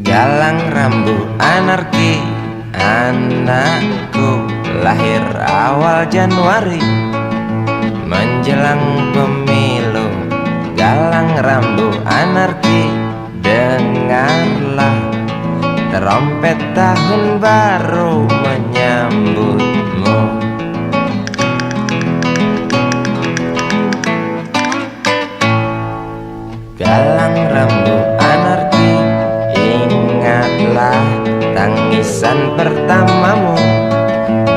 Galang rambu anarki, anakku lahir awal Januari menjelang pemilu. Galang rambu anarki, dengarlah trompet tahun baru menyambutmu. Galang rambu anarki, ingatlah tangisan pertamamu,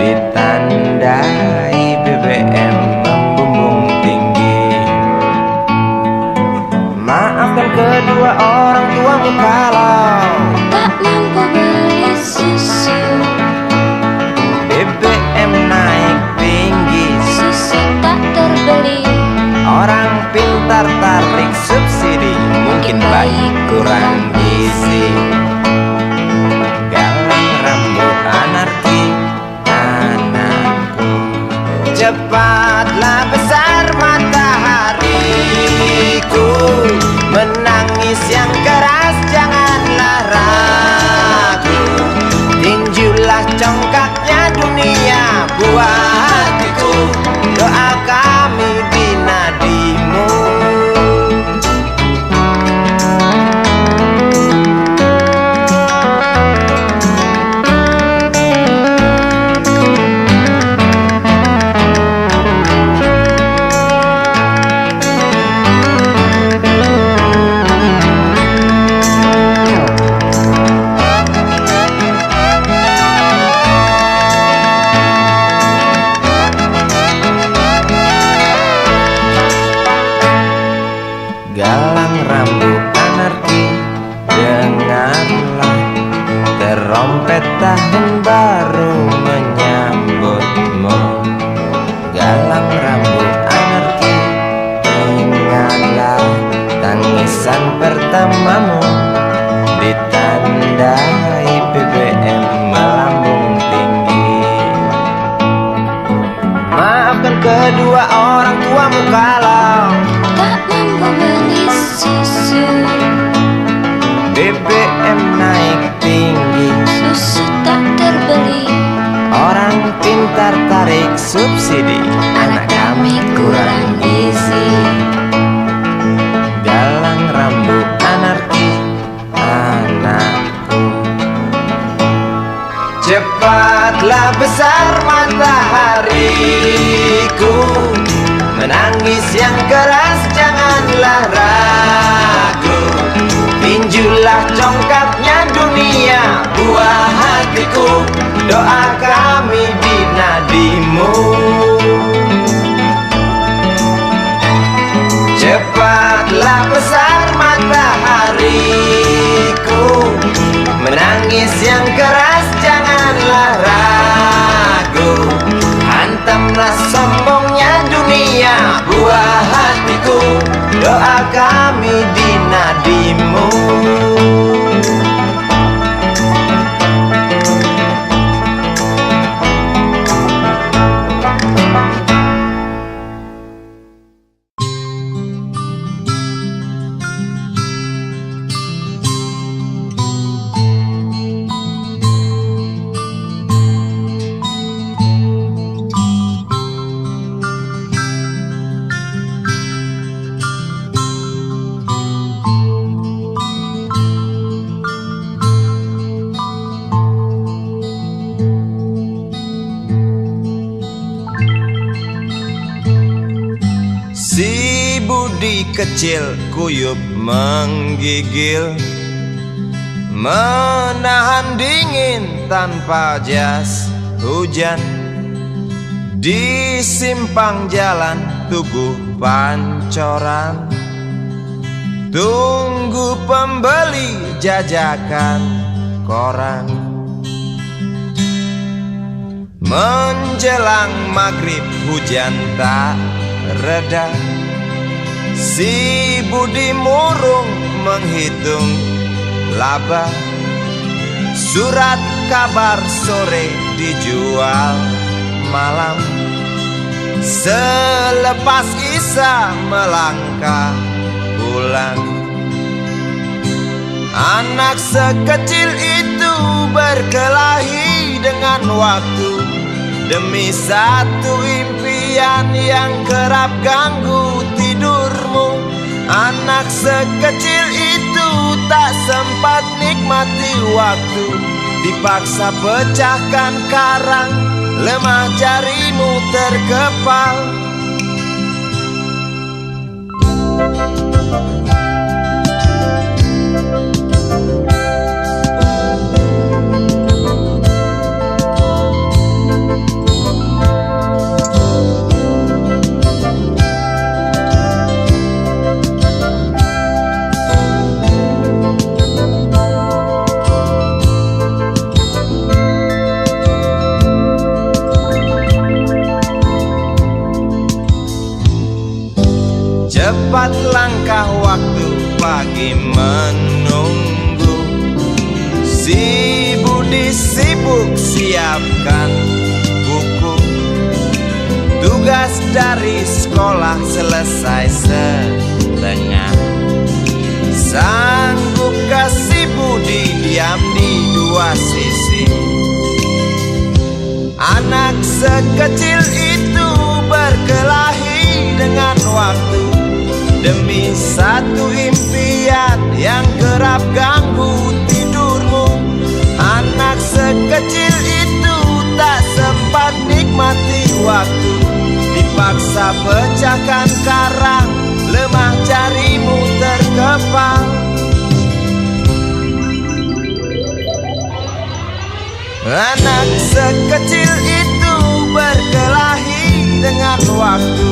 ditandai BBM membumbung tinggi. Maafkan kedua orang tuamu kalau tak mampu beli susu, BBM naik tinggi, susu tak terbeli. orang pintar tarik subsidi, mungkin bayi kurang gizi. Galang rambu anarki, anakku, cepatlah besar matahariku, menangis yang keras janganlah ragu, tinjulah congkaknya dunia buat hatiku, doa kami di nadimu. Galang rambu anarki, dengarlah trompet tahun baru menyambutmu. Galang rambu anarki, ingatlah tangisan pertamamu, ditandai BBM melambung tinggi. Maafkan kedua orang tuamu kalau Tak mampu beli susu, BBM naik tinggi, susu tak terbeli. pintar tarik subsidi, Anak kami kurang gizi. galang rambut anarki anakku. Cepatlah besar matahariku, menangis yang keras janganlah ragu. Tinjulah congkaknya dunia, buah hatiku, doa kami di nadimu. Cepatlah besar matahariku, menangis yang keras janganlah ragu. Hantamlah sombongnya dunia, buah hatiku, doa kami di nadimu. Si Budi kecil kuyup menggigil, menahan dingin tanpa jas hujan. Di simpang jalan Tugu Pancoran, tunggu pembeli jajakan koran. Menjelang maghrib hujan tak reda, si Budi murung menghitung laba. Surat kabar sore dijual malam. Selepas Isya melangkah pulang. Anak sekecil itu berkelahi dengan waktu, demi satu impian yang kerap ganggu tidurmu. Anak sekecil itu tak sempat nikmati waktu, dipaksa pecahkan karang, lemah jarimu terkepal. Cepat langkah waktu, pagi menunggu. Si Budi sibuk siapkan buku. Tugas dari sekolah selesai setengah. Sanggupkah si Budi diam di dua sisi? Anak sekecil itu berkelahi dengan waktu, demi satu impian yang kerap ganggu tidurmu. Anak sekecil itu tak sempat nikmati waktu, dipaksa pecahkan karang, lemah jarimu terkepal. Anak sekecil itu berkelahi dengan waktu,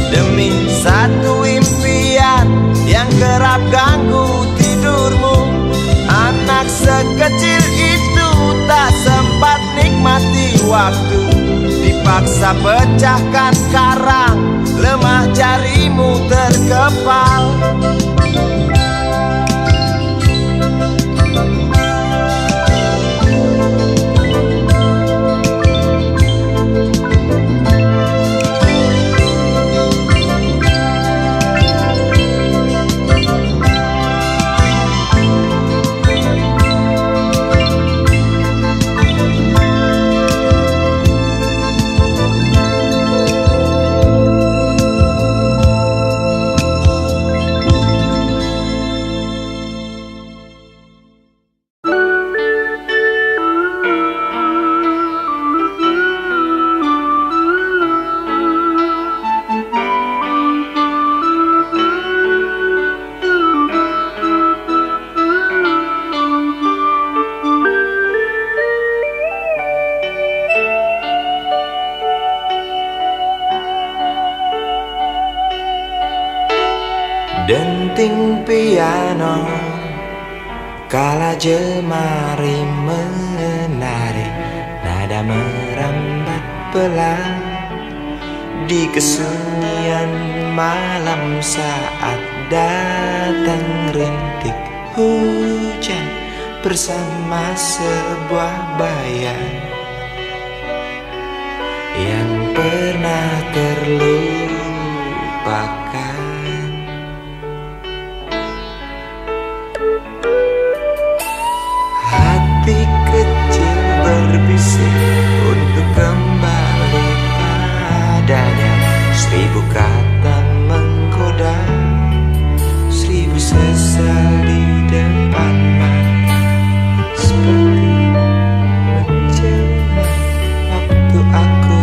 demi satu impian yang kerap ganggu tidurmu. Anak sekecil itu tak sempat nikmati waktu, dipaksa pecahkan karang, lemah jarimu terkepal. piano, kala jemari menari, nada merambat pelan di kesunyian malam saat datang rintik hujan bersama sebuah bayang yang pernah terlupakan. Hati kecil berbisik untuk kembali padanya. 1000 kata menggoda, 1000 sesal di depan mata, seperti menjelma waktu aku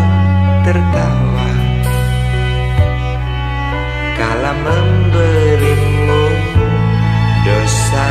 tertawa kala memberimu dosa.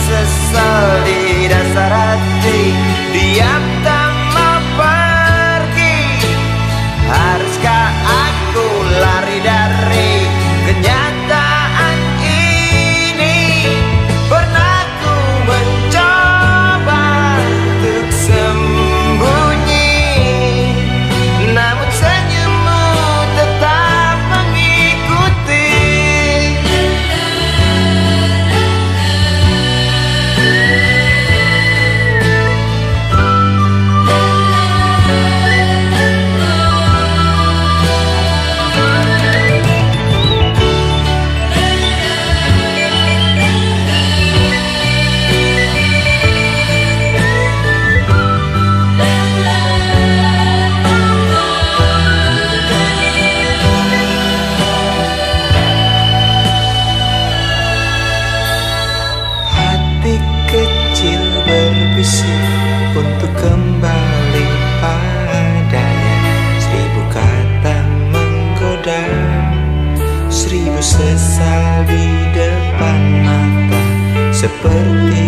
Sesal di dasar hati, diam tak mau pergi. Haruskah aku lari dari kenyataan ini? Pernah ku mencoba untuk sembunyi, namun senyummu tetap mengikuti. Berbisik untuk kembali padanya. 1000 kata menggoda, 1000 sesal di depan mata, seperti